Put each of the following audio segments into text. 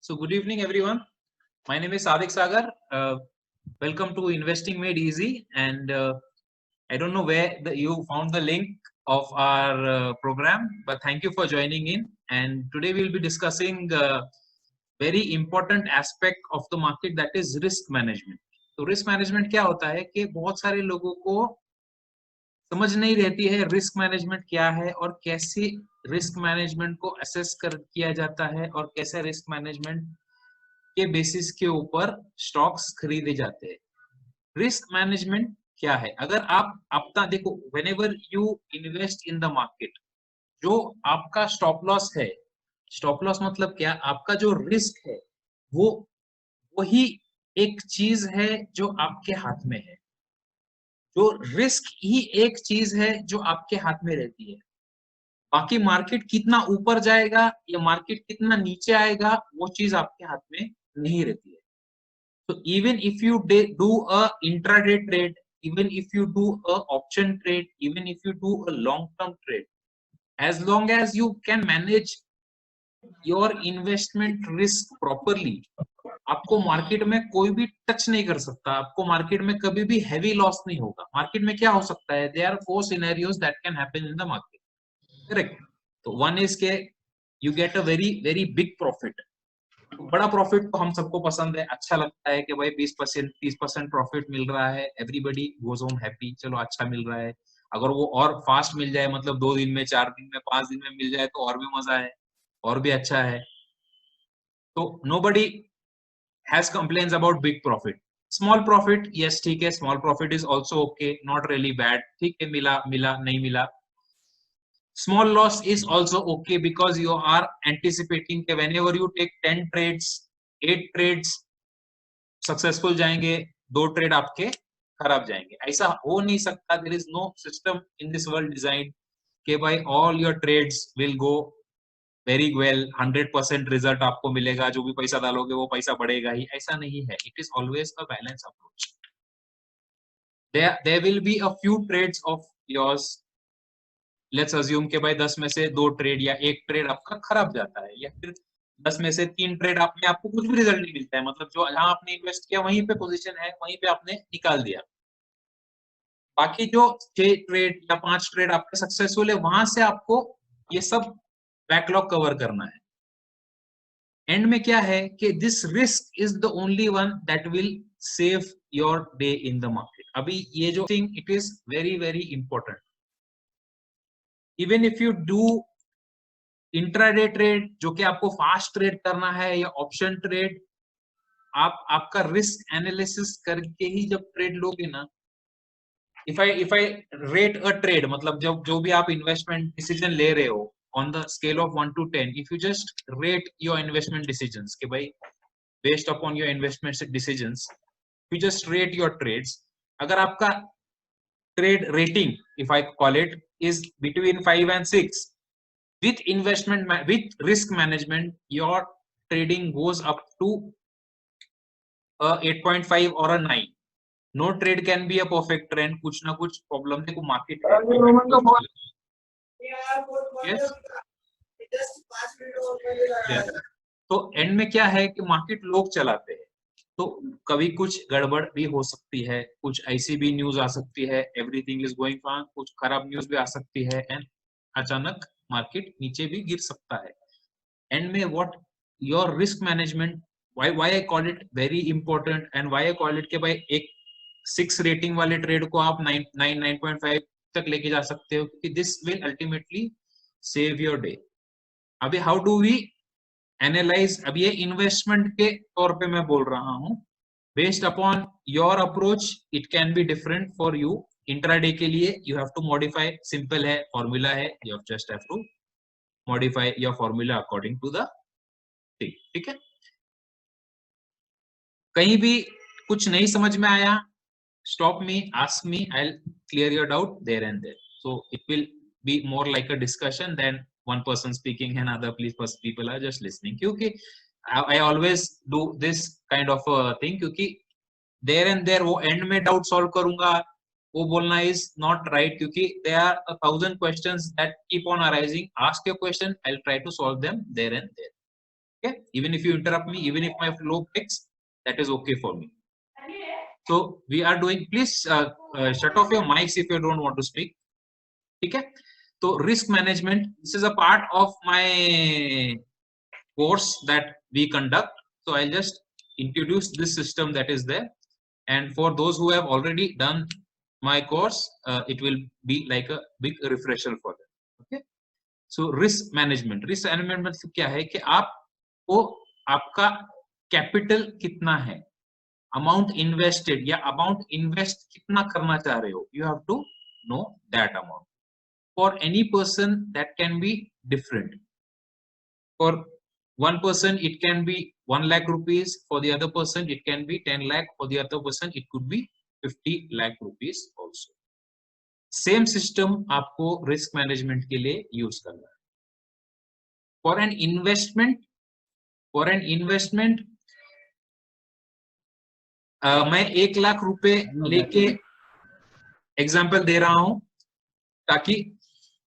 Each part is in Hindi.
So good evening, everyone. My name is Sadik Sagar. Welcome to Investing Made Easy. And I don't know where you found the link of our program, but thank you for joining in. And today we'll be discussing very important aspect of the market, that is risk management. तो रिस्क मैनेजमेंट क्या होता है कि बहुत सारे लोगों को समझ नहीं रहती है रिस्क मैनेजमेंट क्या है और कैसे रिस्क मैनेजमेंट को असेस किया जाता है और कैसे रिस्क मैनेजमेंट के बेसिस के ऊपर स्टॉक्स खरीदे जाते हैं। रिस्क मैनेजमेंट क्या है? अगर आप अपना देखो, whenever you invest in the market, जो आपका स्टॉप लॉस है, स्टॉप लॉस मतलब क्या? आपका जो रिस्क है वो वही एक चीज है जो आपके हाथ में है। जो रिस्क ही एक चीज है जो आपके हाथ में रहती है। बाकी मार्केट कितना ऊपर जाएगा या मार्केट कितना नीचे आएगा वो चीज आपके हाथ में नहीं रहती है। So even if you do a intraday trade, even if you do a option trade, even if you do a long-term trade, as long as you can manage your investment risk properly, आपको मार्केट में कोई भी टच नहीं कर सकता। आपको मार्केट में कभी भी हैवी लॉस नहीं होगा। मार्केट में क्या हो सकता है? There are 4 scenarios that can happen in the market. Correct? तो one is के you get a very big profit. बड़ा प्रॉफिट तो हम सबको पसंद है, अच्छा लगता है कि भाई 20% 30% प्रॉफिट मिल रहा है, एवरीबॉडी गोज होम हैप्पी, चलो अच्छा मिल रहा है। अगर वो और फास्ट मिल जाए, मतलब 2 दिन में, 4 दिन में, 5 दिन में मिल जाए तो और भी मजा है, और भी अच्छा है। तो nobody has complaints about big profit. Small profit, yes, ठीक है, small profit is also okay, not really bad, ठीक है, मिला मिला नहीं मिला। Small loss is also okay because you are anticipating that whenever you take 10 trades, 8 trades successful जाएंगे, 2 ट्रेड आपके खराब जाएंगे। ऐसा हो नहीं सकता। There is no system in this world design कि भाई all your trades will go very well, 100% result आपको मिलेगा, जो भी पैसा डालोगे वो पैसा बढ़ेगा ही, ऐसा नहीं है। It is always a balance approach. There will be a few trades of yours, let's assume कि भाई 10 में से 2 ट्रेड या 1 ट्रेड आपका खराब जाता है, या फिर 10 में से 3 ट्रेड आपको कुछ भी रिजल्ट नहीं मिलता है, मतलब जो जहां आपने इन्वेस्ट किया वहीं पे पोजीशन है, वहीं पे आपने निकाल दिया। बाकी जो 6 ट्रेड या 5 ट्रेड आपके सक्सेसफुल है, वहां से आपको ये सब बैकलॉग कवर करना है। एंड में क्या है कि this risk is the only one that will save your day in the market. अभी ये जो thing, it is very important. Even if you do intraday trade, जो कि आपको फास्ट ट्रेड करना है, या ऑप्शन ट्रेड, आपका रिस्क एनालिसिस करके ही जब ट्रेड लोगे ना, if I rate a trade, मतलब जब जो भी आप इन्वेस्टमेंट डिसीजन ले रहे हो on the scale of 1 to 10, if you just rate your investment decisions कि भाई based upon your investment decisions, you just rate your trades. अगर आपका trade rating, if I call it, is between 5 and 6, with investment, with risk management, your trading goes up to a 8.5 or a 9. No trade can be a perfect trend. कुछ ना कुछ प्रॉब्लम देखो मार्केट है। yes? yes. तो एंड में क्या है कि मार्केट लोग चलाते हैं, तो कभी कुछ गड़बड़ भी हो सकती है, कुछ ऐसी भी न्यूज आ सकती है, एवरीथिंग इज गोइंग फाइन, कुछ खराब न्यूज भी आ सकती है, एंड अचानक मार्केट नीचे भी गिर सकता है। एंड में what your risk management, why I call it very important and why I call it कि भाई एक 6 रेटिंग वाले ट्रेड को आप 9.5 तक लेके जा सकते हो, क्योंकि this will ultimately save your day. अभी हाउ डू वी एनालाइज? अब ये इन्वेस्टमेंट के तौर पे मैं बोल रहा हूँ, based upon your approach it can be different for you. Intraday के लिए you have to modify, simple है, फॉर्मूला है, you just have to modify your formula according to the thing. ठीक है, कहीं भी कुछ नहीं समझ में आया, stop me, ask me, I'll clear your doubt there and there. So it will be more like a discussion than one person speaking and other people are just listening. क्योंकि I always do this kind of a thing, क्योंकि there and there वो end में doubt solve करूंगा, वो बोलना is not right, क्योंकि there are 1,000 questions that keep on arising. Ask your question, I'll try to solve them there and there. Okay, even if you interrupt me, even if my flow breaks, that is okay for me. So we are doing, please shut off your mics if you don't want to speak. Okay, so risk management, this is a part of my course that we conduct. So I'll just introduce this system that is there, and for those who have already done my course, it will be like a big refresher for them. Okay, so risk management मतलब क्या है कि आपको आपका कैपिटल कितना है, अमाउंट इन्वेस्टेड या अमाउंट इन्वेस्ट कितना करना चाह रहे हो, you have to know that amount. For any person that can be different. For one person it can be 1 lakh rupees, for the other person it can be 10 lakh, for the other person it could be 50 lakh rupees also. Same system आपको risk management के लिए use करना है. For an investment मैं 1 लाख रुपए लेके एग्जाम्पल दे रहा हूं ताकि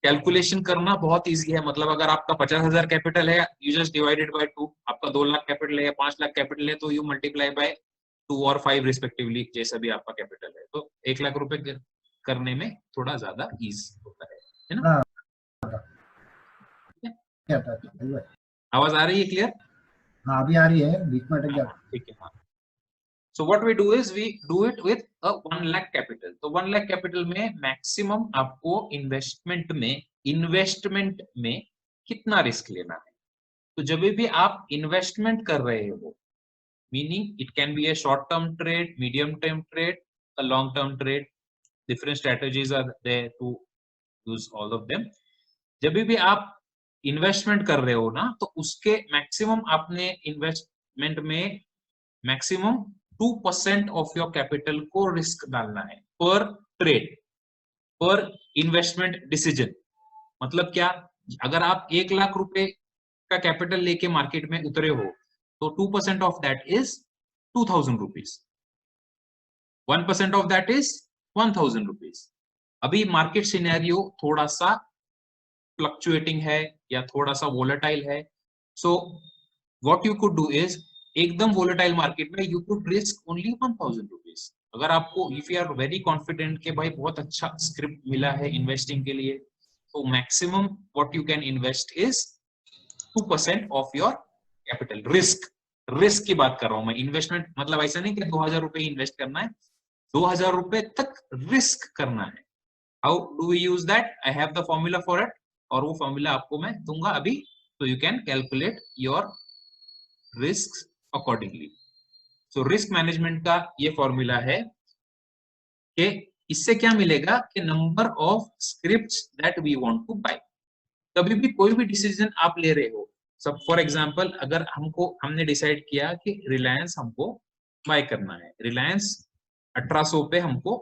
कैलकुलेशन करना बहुत इजी है. मतलब अगर आपका 50,000 कैपिटल है, यू जस्ट डिवाइडेड बाय 2. आपका 2 लाख कैपिटल है या 5 लाख कैपिटल है, तो यू मल्टीप्लाई बाय 2 और 5 रिस्पेक्टिवली, जैसा भी आपका कैपिटल है. तो 1 लाख रुपए करने में थोड़ा ज्यादा इजी होता है ना. आवाज आ रही है क्लियर? हाँ अभी आ रही है, बीच में अटक जाता. ठीक है. हाँ. So what we do is we do it with a 1 lakh capital. तो 1 lakh capital में मैक्सिमम आपको इन्वेस्टमेंट में कितना रिस्क लेना है. तो जब भी आप इन्वेस्टमेंट कर रहे हो, meaning it can B a short term trade, medium term trade, a long term trade, different strategies are there to use all of them. जब भी आप इन्वेस्टमेंट कर रहे हो ना, तो उसके मैक्सिमम आपने इन्वेस्टमेंट में मैक्सिमम 2% ऑफ योर कैपिटल को रिस्क डालना है पर ट्रेड, पर इन्वेस्टमेंट डिसीजन. मतलब क्या, अगर आप 1 लाख रुपए का कैपिटल लेके मार्केट में उतरे हो, तो 2% of that is 2,000 rupees, 1% of that is 1,000 rupees. अभी मार्केट सिनेरियो थोड़ा सा फ्लक्चुएटिंग है या थोड़ा सा वोलेटाइल है. So what you could do is, एकदम वोलेटाइल मार्केट में you could risk only 1,000 rupees. अगर आपको, if you are very confident कि भाई बहुत अच्छा स्क्रिप्ट मिला है इन्वेस्टिंग के लिए, तो maximum what you can invest is 2% of your capital. Risk की बात कर रहा हूं मैं. इन्वेस्टमेंट मतलब ऐसा नहीं कि 2,000 रुपए इन्वेस्ट करना है, 2,000 रुपए तक रिस्क करना है. How do we use that? I have the formula for it, और वो फॉर्मूला आपको मैं दूंगा अभी, तो you can calculate your risk accordingly. So risk management का ये फॉर्मूला है कि इससे क्या मिलेगा कि number of scripts that we want to buy. कभी भी कोई भी डिसीजन आप ले रहे हो, सब फॉर एग्जांपल अगर हमने डिसाइड किया कि रिलायंस हमको बाय करना है, रिलायंस 1800 पे हमको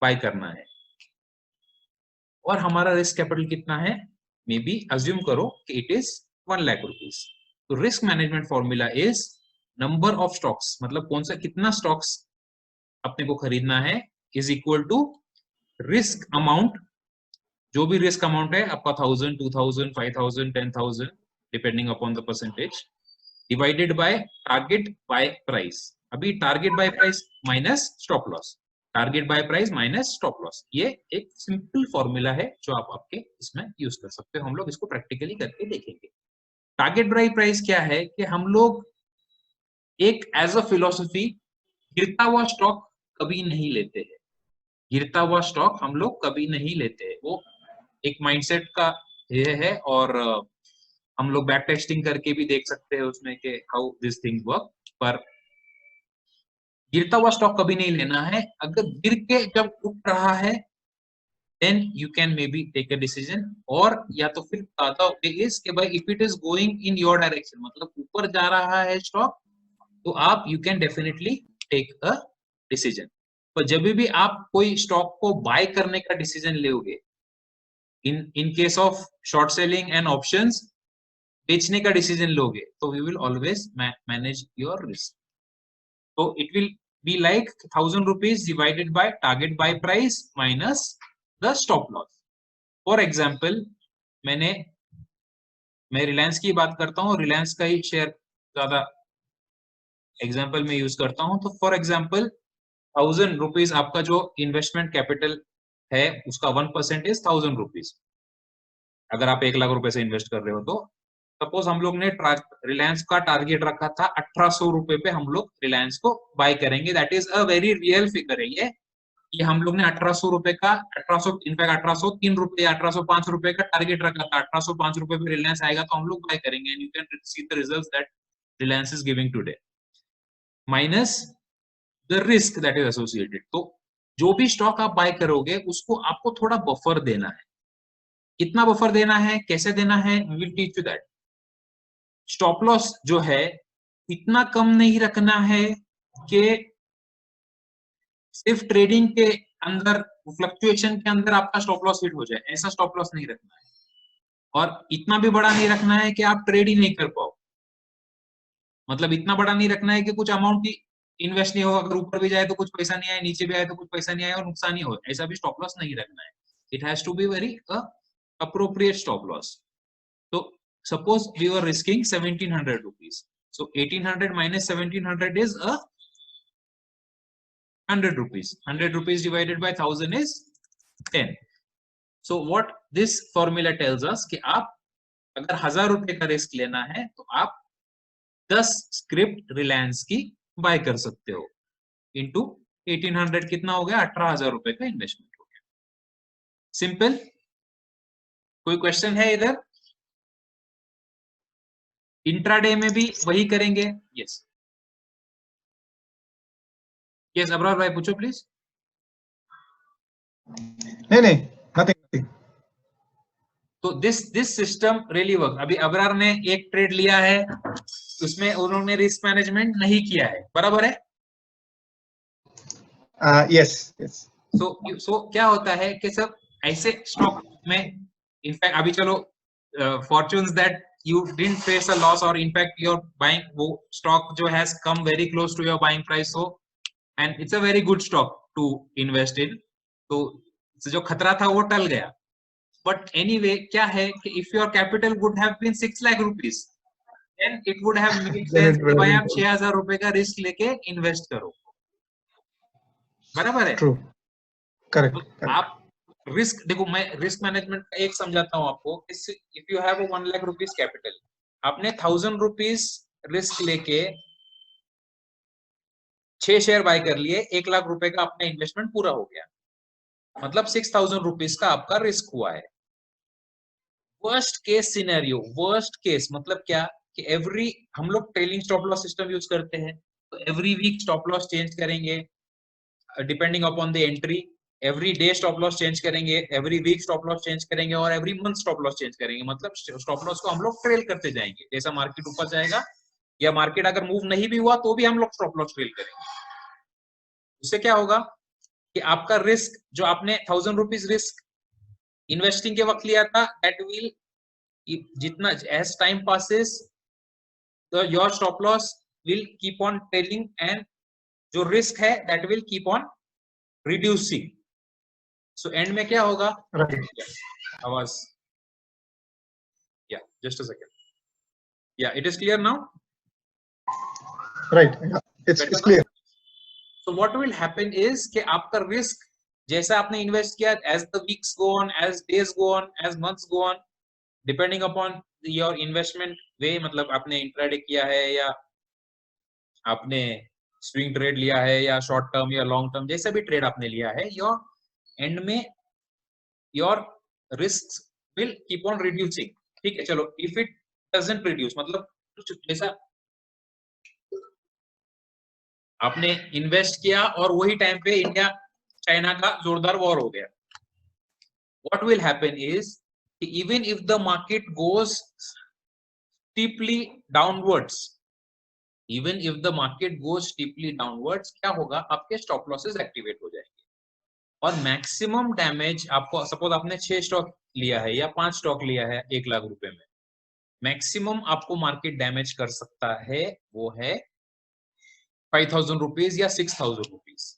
बाय करना है, और हमारा रिस्क कैपिटल कितना है, मे बी अज्यूम करो कि इट इज 1 लाख रुपीज. तो risk management formula is number of stocks, मतलब कौन सा कितना स्टॉक्स अपने को खरीदना है, is equal to risk amount, जो भी रिस्क अमाउंट है आपका 1,000, 2,000, 5,000, 10,000 depending upon the percentage, divided by target buy price. अभी target buy price minus stop loss, target buy price minus stop loss. ये एक सिंपल फॉर्मूला है जो आप आपके इसमें यूज कर सकते हो. हम लोग इसको प्रैक्टिकली करके देखेंगे. टारगेट बाय प्राइस क्या है कि हम लोग एक एज अ फिलॉसफी गिरता हुआ स्टॉक कभी नहीं लेते हैं. गिरता हुआ स्टॉक हम लोग कभी नहीं लेते हैं. वो एक माइंडसेट का ये है, और हम लोग बैक टेस्टिंग करके भी देख सकते हैं उसमें कि हाउ दिस थिंग वर्क. पर गिरता हुआ स्टॉक कभी नहीं लेना है. अगर गिर के जब उठ रहा है, then you can maybe take a decision, और या तो फिर आता is कि भाई if it is going in your direction, मतलब ऊपर जा रहा है स्टॉक, तो आप you can definitely take a decision. पर जब भी आप कोई स्टॉक को बाय करने का डिसीजन लोगे, in case of short selling and options, बेचने का डिसीजन लोगे, तो we will always manage your risk. So it will be like 1,000 rupees divided by target buy price minus the stop loss. For example, मैं रिलायंस की बात करता हूँ, रिलायंस का ही शेयर ज्यादा एग्जाम्पल में यूज करता हूँ, तो फॉर एग्जाम्पल 1000 रुपीज आपका जो इन्वेस्टमेंट कैपिटल है उसका 1% इज 1000 रुपीज। अगर आप 1 लाख रुपए से इन्वेस्ट कर रहे हो तो सपोज हम लोग ने रिलायंस का टारगेट रखा था 1800 रुपए पे हम लोग रिलायंस को बाय करेंगे। That is a very real figure है ये हम लोग ने 1800 रुपए का 1800 इनफैक्ट 1803 रुपए या 1805 रुपए का टारगेट रखा था। 1805 रुपए पे रिलायंस आएगा तो हम लोग बाय करेंगे and you can see the results that Reliance is giving today minus the risk that is associated. तो जो भी स्टॉक आप बाय करोगे उसको आपको थोड़ा बफर देना है। कितना बफर देना है, कैसे देना है, we will teach you that. Stop loss जो है इतना कम नहीं रखना है कि सिर्फ ट्रेडिंग के अंदर फ्लक्चुएशन के अंदर आपका स्टॉप लॉस हिट हो जाए, ऐसा स्टॉप लॉस नहीं रखना है। और इतना भी बड़ा नहीं रखना है कि आप ट्रेड ही नहीं कर पाओ, मतलब इतना बड़ा नहीं रखना है कि कुछ अमाउंट भी इन्वेस्ट नहीं हो, अगर ऊपर भी जाए तो कुछ पैसा नहीं आए, नीचे भी आए तो कुछ पैसा नहीं आए और नुकसान ही हो, ऐसा भी स्टॉप लॉस नहीं रखना है। It has to be very appropriate stop loss. So suppose we were risking 1700 rupees. So 1800 minus 1700 is a 100 rupees. 100 rupees divided by 1000 is 10. So what this formula tells us कि आप अगर 1000 रुपए का रिस्क लेना है तो आप 10 स्क्रिप्ट रिलायंस की बाय कर सकते हो। इंटू 1800 कितना हो गया, 18,000 रुपए का इन्वेस्टमेंट हो गया। सिंपल। कोई क्वेश्चन है इधर? इंट्राडे में भी वही करेंगे? यस यस अबरार भाई पूछो प्लीज। नहीं नथिंग। तो दिस सिस्टम रियली वर्क। अभी अबरार ने एक ट्रेड लिया है, उसमें उन्होंने रिस्क मैनेजमेंट नहीं किया है, बराबर है? यस। सो क्या होता है कि सब ऐसे स्टॉक में इनफैक्ट अभी चलो fortunes that you didn't face a loss or in fact you're buying वो stock जो has come very close to your buying price, so and it's a very good stock to invest in, तो जो खतरा था वो टल गया। but anyway क्या है कि if your capital would have been 6 lakh rupees then it would have made sense कि भाई आप 6,000 रुपए का रिस्क लेके इन्वेस्ट करो, बराबर है? True, correct. आप रिस्क देखो, मैं रिस्क मैनेजमेंट का एक समझाता हूं आपको। If you have 1 lakh rupees capital, आपने 1000 रुपीज रिस्क लेके 6 शेयर बाय कर लिए, 1 लाख रुपए का अपना इन्वेस्टमेंट पूरा हो गया, मतलब 6000 रुपीज का आपका रिस्क हुआ है। Worst case scenario, worst case मतलब क्या कि एवरी हम लोग trailing stop loss system use करते हैं, तो every week stop loss change करेंगे depending upon the entry. Every day stop loss change करेंगे, every week stop loss change करेंगे और every month stop loss change करेंगे। मतलब स्टॉप लॉस को हम लोग ट्रेल करते जाएंगे, जैसा मार्केट ऊपर जाएगा या मार्केट अगर मूव नहीं भी हुआ तो भी हम लोग स्टॉप लॉस ट्रेल करेंगे। उससे क्या होगा कि आपका रिस्क जो आपने 1000 रुपीज रिस्क इन्वेस्टिंग के वक्त लिया था, दैट विल जितना as time passes your stop loss will keep on trailing and जो रिस्क है that will keep on reducing. So end में क्या होगा? आवाज या जस्ट अ सेकंड, या it is clear now? Right, it's clear. So what will happen is कि आपका रिस्क जैसा आपने इन्वेस्ट किया, as the weeks go on, as days go on, as months go on, depending upon your investment वे, मतलब आपने इंट्राडे किया है या आपने स्विंग ट्रेड लिया है या शॉर्ट टर्म या लॉन्ग टर्म, जैसा भी ट्रेड आपने लिया है, योर एंड में your risk will keep on reducing. ठीक है, चलो इफ इट डजंट रिड्यूस, मतलब जैसा आपने इन्वेस्ट किया और वही टाइम पे इंडिया चाइना का जोरदार वॉर हो गया, what will happen is even if the market goes steeply downwards, even if the market goes steeply downwards, क्या होगा? आपके स्टॉप लॉसेस एक्टिवेट हो जाएंगे और मैक्सिमम डैमेज आपको, सपोज आपने 6 स्टॉक लिया है या 5 स्टॉक लिया है 1 लाख रुपए में, मैक्सिमम आपको मार्केट डैमेज कर सकता है वो है 5000 रुपीज या 6000 रुपीज।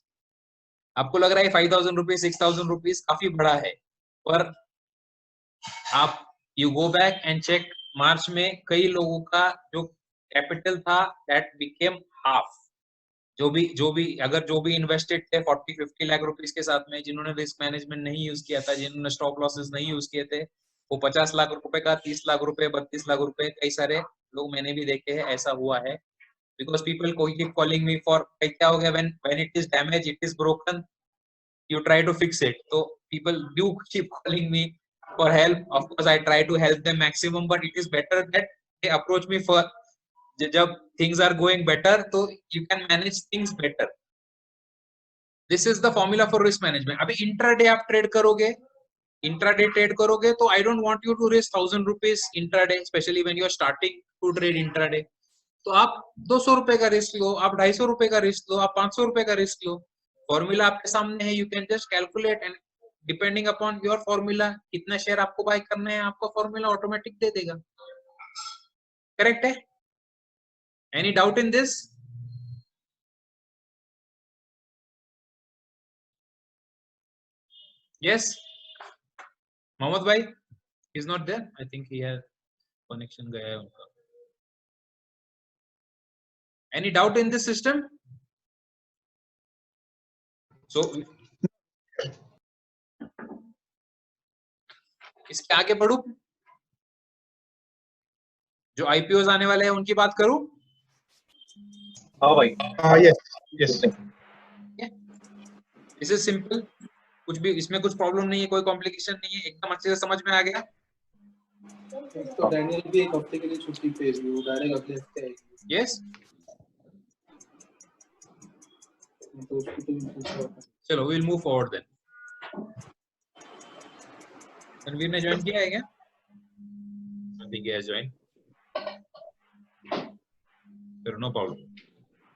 आपको लग रहा है 5000 रुपीज 6000 रुपीज काफी बड़ा है, पर आप you go back and check, March में कई लोगों का जो कैपिटल था that became half. जो भी अगर जो भी इन्वेस्टेड थे 40-50 लाख रुपीस के साथ में, जिन्होंने रिस्क मैनेजमेंट नहीं यूज किया था, जिन्होंने स्टॉप लॉसेस नहीं यूज किए थे, वो 50 लाख रुपए का 30 लाख रुपए 32 लाख रुपए, कई सारे लोग मैंने भी देखे हैं, ऐसा हुआ है. Because people keep calling me for, क्या हो गया, when it is damaged, it is broken, you try to fix it. So people do keep calling me for help. Of course I try to help them maximum, but it is better that they approach me for, जब things are going better, तो you can manage things better. This is the formula for risk management. अभी intraday आप trade करोगे, intraday trade करोगे, तो I don't want you to raise 1,000 rupees intraday, especially when you are starting to trade intraday. तो आप 200 रुपए का रिस्क लो, आप 250 रुपए का रिस्क लो, आप 500 रुपए का रिस्क लो. फॉर्मूला आपके सामने है, you can just calculate and depending upon your formula कितना शेयर आपको बाय करना है, आपको फॉर्मूला ऑटोमेटिक दे देगा. करेक्ट है? Any doubt in this? Yes, Mohammed भाई is not there, I think he has connection गया है उनका. Any doubt in this system? So इसके आगे बढ़ू, जो आईपीओ आने वाले हैं उनकी बात करूं? हाँ भाई. Yes, yes. This is simple, कुछ भी इसमें कुछ प्रॉब्लम नहीं है, कोई कॉम्प्लिकेशन नहीं है, एकदम अच्छे से समझ में आ गया. तो डैनियल भी एक हफ्ते के लिए छुट्टी पे है, वो डायरेक्ट अगले हफ्ते आएगी. यस, तो उसको तो भी पूछा होगा. चलो we will move forward then. Ranveer ने ज्वाइन किया है क्या? I think he has joined. No problem.